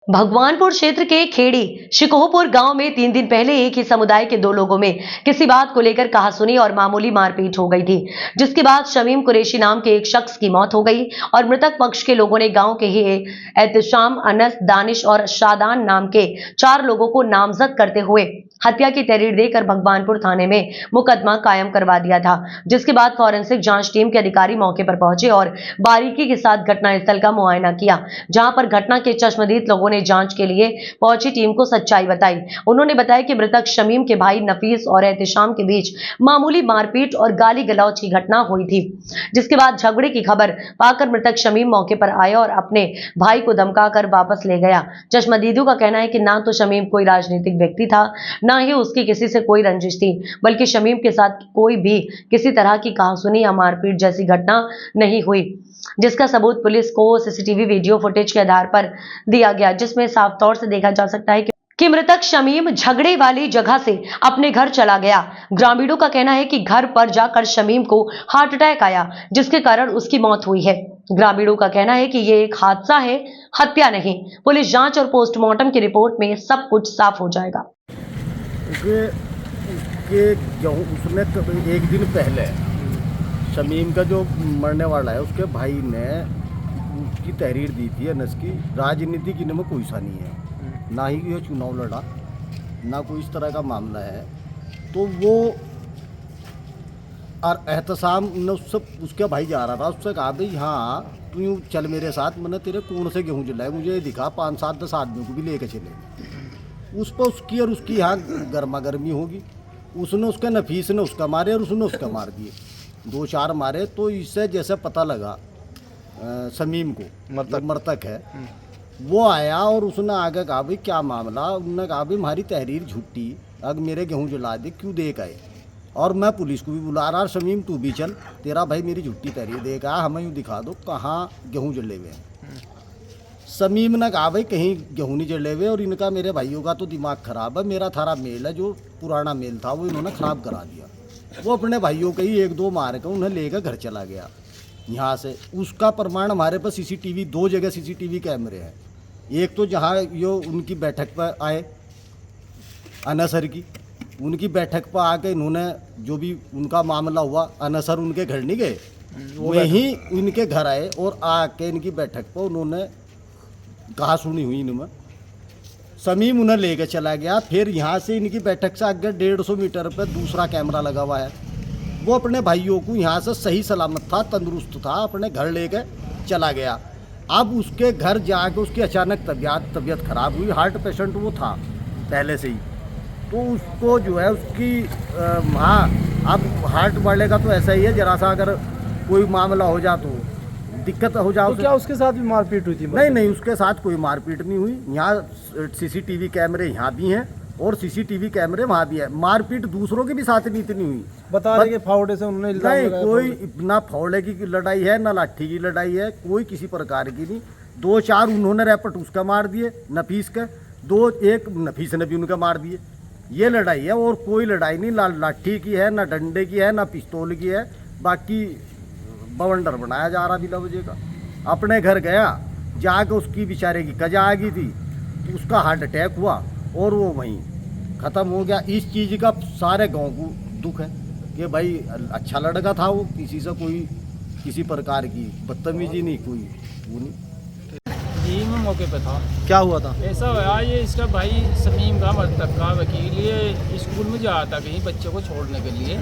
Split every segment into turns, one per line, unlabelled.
भगवानपुर क्षेत्र के खेड़ी शिकोहपुर गांव में 3 दिन पहले एक ही समुदाय के 2 लोगों में किसी बात को लेकर कहासुनी और मामूली मारपीट हो गई थी, जिसके बाद शमीम कुरैशी नाम के एक शख्स की मौत हो गई और मृतक पक्ष के लोगों ने गांव के ही एहतशाम, अनस, दानिश और शादान नाम के 4 लोगों को नामजद करते हुए हत्या की तहरीर देकर भगवानपुर थाने में मुकदमा कायम करवा दिया था। जिसके बाद फॉरेंसिक जांच टीम के अधिकारी मौके पर पहुंचे और बारीकी के साथ घटनास्थल का मुआयना किया, जहां पर घटना के चश्मदीद लोगों ने जांच के लिए पहुंची टीम को सच्चाई बताई। उन्होंने बताया कि मृतक शमीम के भाई नफीस और एहतशाम के बीच मामूली मारपीट और गाली गलौज की घटना हुई थी, जिसके बाद झगड़े की खबर पाकर मृतक शमीम मौके पर आया और अपने भाई को धमकाकर वापस ले गया। चश्मदीदों का कहना है कि ना तो शमीम कोई राजनीतिक व्यक्ति था, ना ही उसकी किसी से कोई रंजिश थी, बल्कि शमीम के साथ कोई भी किसी तरह की कहासुनी या मारपीट जैसी घटना नहीं हुई, जिसका सबूत पुलिस को सीसीटीवी वीडियो फुटेज के आधार पर दिया गया, जिसमें साफ तौर से देखा जा सकता है कि मृतक शमीम झगड़े वाली जगह से अपने घर चला गया। ग्रामीणों का कहना है कि घर पर जाकर शमीम को हार्ट अटैक आया, जिसके कारण उसकी मौत हुई है। ग्रामीणों का कहना है कि ये एक हादसा है, हत्या नहीं। पुलिस जांच और पोस्टमार्टम की रिपोर्ट में सब कुछ साफ हो जाएगा।
उसने एक दिन पहले शमीम का जो मरने वाला है उसके भाई ने उसकी तहरीर दी थी अनस की। राजनीति की इनमें कोई सा नहीं है, ना ही ये चुनाव लड़ा, ना कोई इस तरह का मामला है। तो वो और एहतसाम ने उसके भाई जा रहा था, उससे कहा भाई हाँ तू यूँ चल मेरे साथ, मैंने तेरे कौन से गेहूँ जलाए, मुझे दिखा 5, 7, 10 आदमियों को भी लेके चले। उस पर उसकी और उसकी यहाँ गर्मा गर्मी होगी। उसने उसके नफीस ने उसका मारे और उसने उसका मार दिए, 2-4 मारे। तो इससे जैसे पता लगा शमीम को मृतक है, वो आया और उसने आगे कहा भाई क्या मामला। उन्होंने कहा भाई हमारी तहरीर झूठी, अब मेरे गेहूँ जला दे, क्यों देख आए। और मैं पुलिस को भी बुला रहा, शमीम तू भी चल, तेरा भाई मेरी झूठी तहरीर देख आया, हमें यूँ दिखा दो कहाँ गेहूँ जले हुए हैं। शमीम ने कहा भाई कहीं गेहूँ नहीं जले हुए और इनका मेरे भाइयों का तो दिमाग ख़राब है, मेरा थारा मेल है, जो पुराना मेल था वो इन्होंने ख़राब करा दिया। वो अपने भाइयों के ही 1-2 मार कर उन्हें लेकर घर चला गया यहाँ से। उसका प्रमाण हमारे पास सीसीटीवी 2 जगह सीसीटीवी कैमरे हैं। एक तो जहाँ यो उनकी बैठक पर आए अनसर की, उनकी बैठक पर आके इन्होंने जो भी उनका मामला हुआ, अनसर उनके घर नहीं गए, वहीं उनके घर आए और आके इनकी बैठक पर उन्होंने कहा सुनी हुई इनमें। शमीम उन्हें लेके चला गया। फिर यहाँ से इनकी बैठक से आगे 150 मीटर पर दूसरा कैमरा लगा हुआ है। वो अपने भाइयों को यहाँ से सही सलामत था, तंदुरुस्त था, अपने घर लेके चला गया। अब उसके घर जाके उसकी अचानक तबीयत खराब हुई। हार्ट पेशेंट वो था पहले से ही, तो उसको जो है उसकी हाँ अब हार्ट वाले का तो ऐसा ही है, जरा सा अगर कोई मामला हो जा तो दिक्कत हो जाओ।
तो क्या उसके साथ भी मारपीट हुई थी?
नहीं, उसके साथ कोई मारपीट नहीं हुई। यहाँ सीसीटीवी कैमरे यहाँ भी हैं और सीसीटीवी कैमरे वहाँ भी है। मारपीट दूसरों के भी साथ नहीं इतनी हुई।
बता रहे कि फावड़े से उन्होंने
नहीं, कोई ना फावड़े की लड़ाई है ना लाठी की लड़ाई है, कोई किसी प्रकार की नहीं। 2-4 उन्होंने रैपट उसका मार दिए नफीस के, 2-1 नफीस ने भी उनका मार दिए। ये लड़ाई है और कोई लड़ाई नहीं, ना लाठी की है, ना डंडे की है, ना पिस्तौल की है। बाकी बवंडर बनाया जा रहा बिला वजह का। अपने घर गया, जाके उसकी बेचारे की कजा आ गई थी, तो उसका हार्ट अटैक हुआ और वो वहीं ख़त्म हो गया। इस चीज़ का सारे गांव को दुख है कि भाई अच्छा लड़का था वो, किसी से कोई किसी प्रकार की बदतमीजी नहीं, कोई वो नहीं।
जी मैं मौके पे था।
क्या हुआ था?
ऐसा हुआ, ये इसका भाई शमीम का मृतक का वकील ये स्कूल में जा था कहीं बच्चों को छोड़ने के लिए।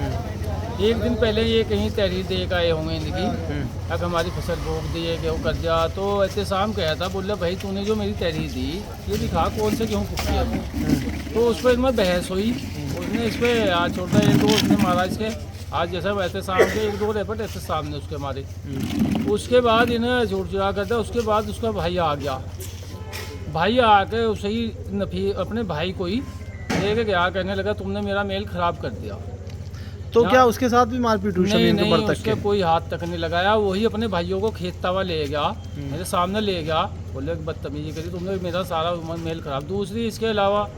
एक दिन पहले ये कहीं तहरीर दे के आए होंगे इनकी, अगर हमारी फसल रोक दिए गेहूँ कर दिया। तो एहतसाम कहा था, बोले भाई तूने जो मेरी तहरीर दी ये दिखा कौन से गेहूँ कुछ किया। तो उस पर इनमें बहस हुई, उसने इस पर आज छोड़ता 1-2 उसने मारा इसके। आज जैसा एहतसाम के 1-2 रेपट एहतसाम ने उसके मारे। उसके बाद इन्हें झूठ जुड़ा कर दिया। उसके बाद उसका भाई आ गया, भाई आके उसे ही अपने भाई को ही लेके गया, कहने लगा तुमने मेरा मेल ख़राब कर दिया।
तो क्या उसके साथ भी मारपीट हुई?
नहीं, उसके कोई हाथ तक नहीं लगाया। वही अपने भाइयों को खेतता हुआ ले गया, मेरे सामने ले गया, बोले बदतमीजी करी तुमने, मेरा सारा मेल खराब। दूसरी इसके अलावा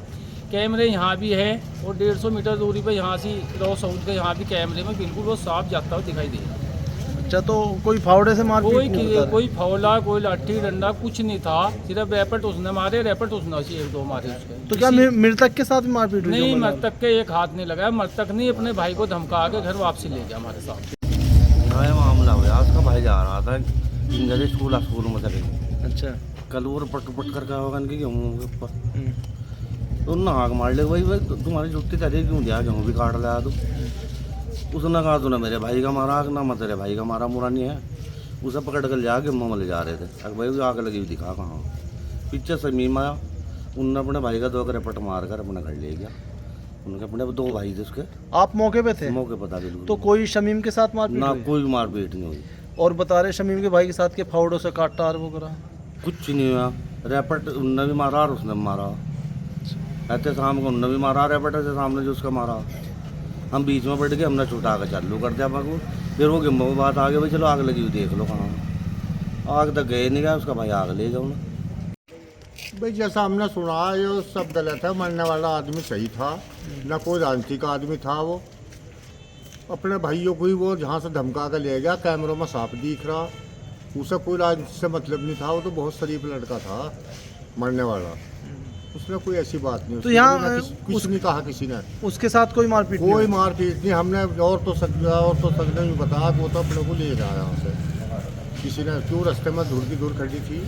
कैमरे यहाँ भी है और 150 मीटर दूरी पर यहाँ से रॉ साउथ के यहाँ भी कैमरे में बिल्कुल वो साफ जाता हुआ दिखाई दे रहा है।
अच्छा, तो कोई फावड़े से मारपीट नहीं बता रहे?
कोई फौला, कोई लाठी डंडा कुछ नहीं था, सिर्फ रैपट उसने मारे, रैपट उसने ऐसे एक दो मारे उसके।
तो क्या मृतक के साथ भी मारपीट हुई?
नहीं,
जो
मृतक के एक हाथ नहीं लगाया, मृतक ने अपने भाई को धमका के घर वापसी ले गया हमारे साथ।
यहाँ ये मामला हुआ, उसका भाई जा रहा था इंजरी स्कूल में चले गए।
अच्छा।
कल वो पट कर का होगा इनके गेहूँ के ऊपर,
हम्म।
तो उन्होंने आग मार ले, भाई तुम्हारी जुट्टी चले क्यों दिया, गेहूँ भी काट लिया तो। उसने कहा तूने मेरे भाई का मारा, ना मैं तेरे भाई का मारा, मुरा नहीं है। उसे पकड़ कर लिया गेहूँ में ले जा रहे थे। अगर भाई आग लगी हुई दिखा कहाँ, पीछे समीम आया, उनने अपने भाई का 2 रपट मार कर अपने घर ले गया। उनके अपने 2 भाई थे उसके,
आप मौके पे थे?
मौके पता बिल्कुल।
तो कोई शमीम के साथ मारपीट
ना
हुई?
कोई मारपीट नहीं हुई,
और बता रहे शमीम के भाई के साथ के फावड़ों से काटा और वो करा?
कुछ नहीं हुआ। रैपट उनने भी मारा और उसने भी मारा, ऐसे शाम को उनने भी मारा रैपट से सामने जो उसका मारा। हम बीच में बैठ के हमने छुटा के चालू कर दिया को, फिर वो गेम्बो की बात आ गई, भाई चलो आग लगी हुई देख लो कहाँ। आग तक गए नहीं गया, उसका भाई आग ले गया उन्हें।
भाई जैसा हमने सुना ये सब गलत है, मरने वाला आदमी सही था, ना कोई राजनीतिक आदमी था। वो अपने भाइयों को ही वो जहाँ से धमका कर ले गया, कैमरों में साफ दिख रहा, उसे कोई राजनीति से मतलब नहीं था। वो तो बहुत शरीफ लड़का था मरने वाला, उसने कोई ऐसी बात नहीं।
तो
उसने
यहाँ
ना कुछ नहीं कहा किसी ने,
उसके साथ कोई मारपीट नहीं
कोई
हुई?
मारपीट नहीं। हमने और तो सकने भी बताया, वो तो अपने को ले गया यहाँ से। किसी ने क्यों रास्ते में दूर की दूर खड़ी थी।